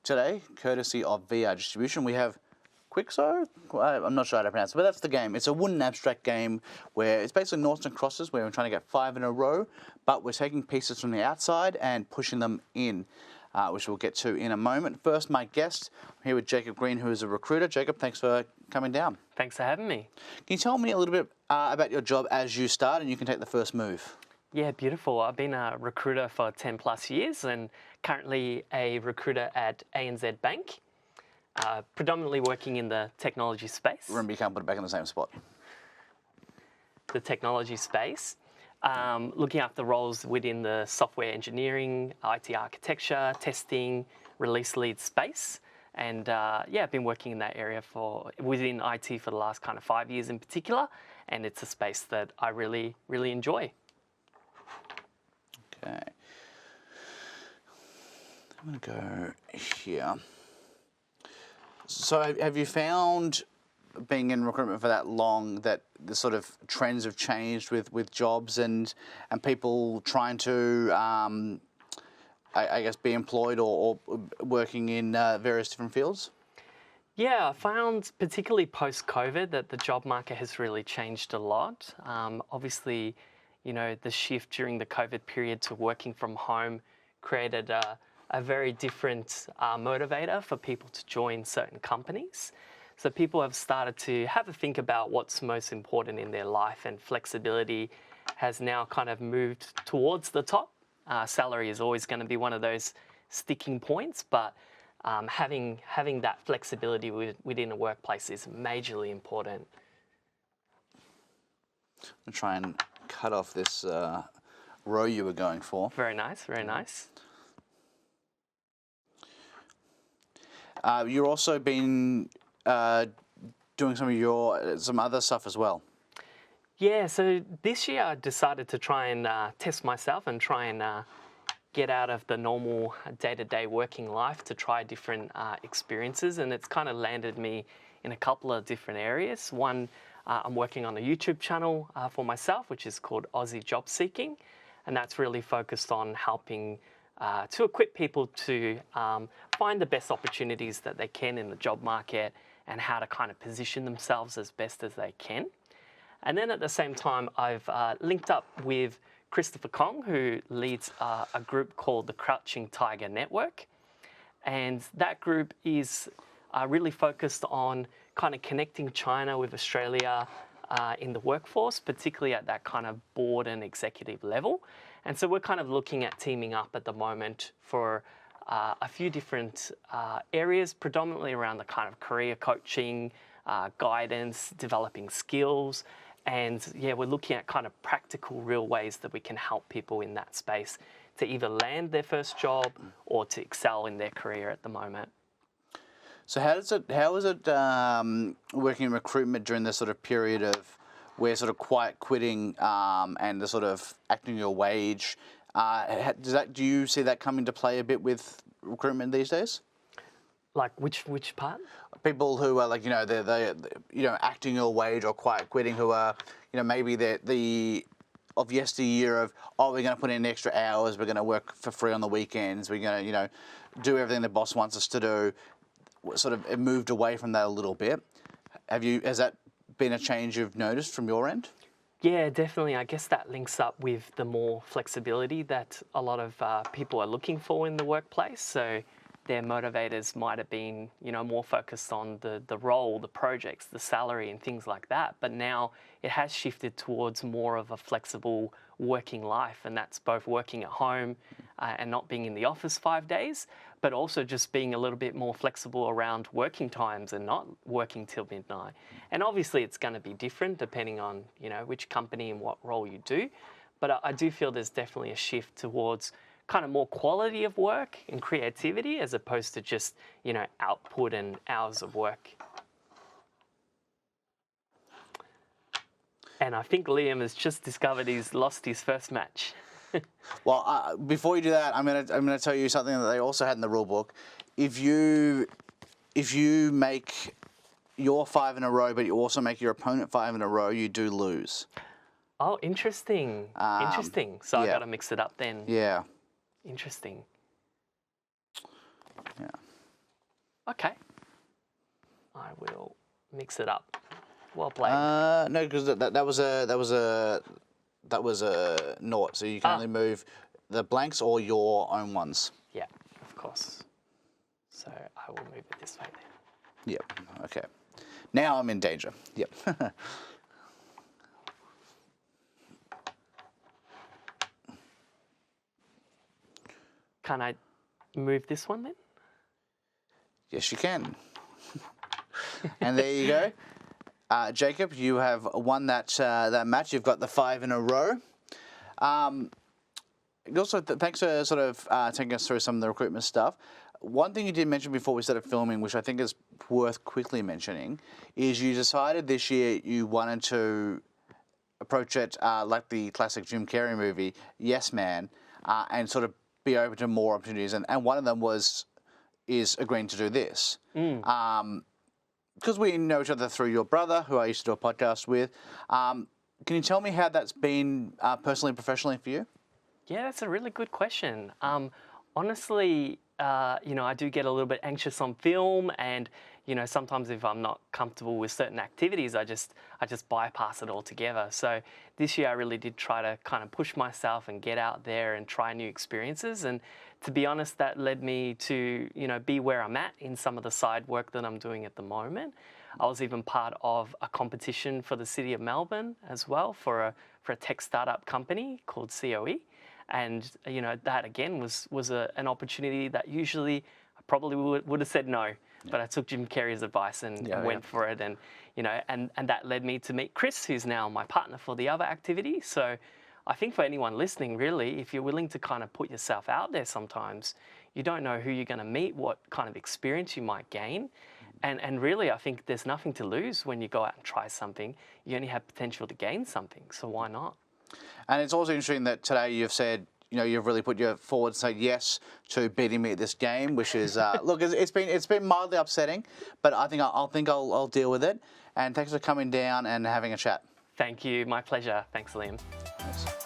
Today, courtesy of VR Distribution, we have Quixo. I'm not sure how to pronounce it, but that's the game. It's a wooden abstract game where it's basically noughts and crosses where we're trying to get 5 in a row, but we're taking pieces from the outside and pushing them in, which we'll get to in a moment. First, my guest, I'm here with Jacob Green, who is a recruiter. Jacob, thanks for coming down. Thanks for having me. Can you tell me a little bit about your job as you start, and you can take the first move? Yeah, beautiful. I've been a recruiter for 10 plus years and currently a recruiter at ANZ Bank, predominantly working in the technology space. Remember, you can't put it back in the same spot. The technology space, looking after roles within the software engineering, IT architecture, testing, release lead space. And yeah, I've been working in that area within IT for the last kind of 5 years in particular. And it's a space that I really, really enjoy. Okay. I'm going to go here. So have you found, being in recruitment for that long, that the sort of trends have changed with jobs and people trying to, I guess, be employed or working in various different fields? Yeah, I found particularly post-COVID that the job market has really changed a lot. Obviously, you know, the shift during the COVID period to working from home created a very different motivator for people to join certain companies. So people have started to have a think about what's most important in their life, and flexibility has now kind of moved towards the top. Salary is always going to be one of those sticking points, but having that flexibility within a workplace is majorly important. I'm going to try and cut off this row you were going for. Very nice, very nice. You've also been doing some other stuff as well. Yeah, so this year I decided to try and test myself and try and get out of the normal day-to-day working life to try different experiences, and it's kind of landed me in a couple of different areas. One, I'm working on a YouTube channel for myself, which is called Aussie Job Seeking, and that's really focused on helping to equip people to find the best opportunities that they can in the job market and how to kind of position themselves as best as they can. And then at the same time, I've linked up with Christopher Kong, who leads a group called the Crouching Tiger Network. And that group is really focused on kind of connecting China with Australia in the workforce, particularly at that kind of board and executive level. And so we're kind of looking at teaming up at the moment for a few different areas, predominantly around the kind of career coaching, guidance, developing skills. And yeah, we're looking at kind of practical, real ways that we can help people in that space to either land their first job or to excel in their career at the moment. So how is it working in recruitment during this sort of period of where sort of quiet quitting and the sort of acting your wage? Do you see that coming to play a bit with recruitment these days? Like which part? People who are like, you know, they're acting your wage or quiet quitting, who are, you know, maybe the of yesteryear of, oh, we're going to put in extra hours, we're going to work for free on the weekends, we're going to, you know, do everything the boss wants us to do. Sort of moved away from that a little bit. Has that been a change you've noticed from your end? Yeah, definitely. I guess that links up with the more flexibility that a lot of people are looking for in the workplace. So their motivators might have been, you know, more focused on the role, the projects, the salary and things like that. But now it has shifted towards more of a flexible working life, and that's both working at home and not being in the office 5 days, but also just being a little bit more flexible around working times and not working till midnight. And obviously it's going to be different depending on, you know, which company and what role you do. But I do feel there's definitely a shift towards kind of more quality of work and creativity as opposed to just, you know, output and hours of work. And I think Liam has just discovered he's lost his first match. Well, before you do that, I'm gonna tell you something that they also had in the rule book. If you make your 5 in a row, but you also make your opponent 5 in a row, you do lose. Oh, interesting. Interesting. So yeah. I got to mix it up then. Yeah. Interesting. Yeah. Okay. I will mix it up. Well played. No, because that was a naught. So you can only move the blanks or your own ones. Yeah, of course. So I will move it this way then. Yep. Okay. Now I'm in danger. Yep. Can I move this one then? Yes, you can. And there you go. Jacob, you have won that match. You've got the 5 in a row. Also, thanks for sort of taking us through some of the recruitment stuff. One thing you did mention before we started filming, which I think is worth quickly mentioning, is you decided this year you wanted to approach it like the classic Jim Carrey movie, Yes Man, and sort of be open to more opportunities. And one of them is agreeing to do this. Because we know each other through your brother, who I used to do a podcast with. Can you tell me how that's been personally and professionally for you? Yeah, that's a really good question. Honestly, I do get a little bit anxious on film, and sometimes if I'm not comfortable with certain activities, I just bypass it altogether. So this year I really did try to kind of push myself and get out there and try new experiences. And to be honest, that led me to be where I'm at in some of the side work that I'm doing at the moment. I was even part of a competition for the City of Melbourne as well for a tech startup company called COE. And that again was an opportunity that usually I probably would have said no, but I took Jim Carrey's advice and went for it. And and that led me to meet Chris, who's now my partner for the other activity. So I think for anyone listening, really, if you're willing to kind of put yourself out there, sometimes you don't know who you're going to meet, what kind of experience you might gain. And really, I think there's nothing to lose when you go out and try something. You only have potential to gain something, so why not? And it's also interesting that today you've said, you've really put your forward and said yes to beating me at this game, which is look, it's been mildly upsetting, but I think I'll deal with it. And thanks for coming down and having a chat. Thank you, my pleasure. Thanks, Liam. Thanks.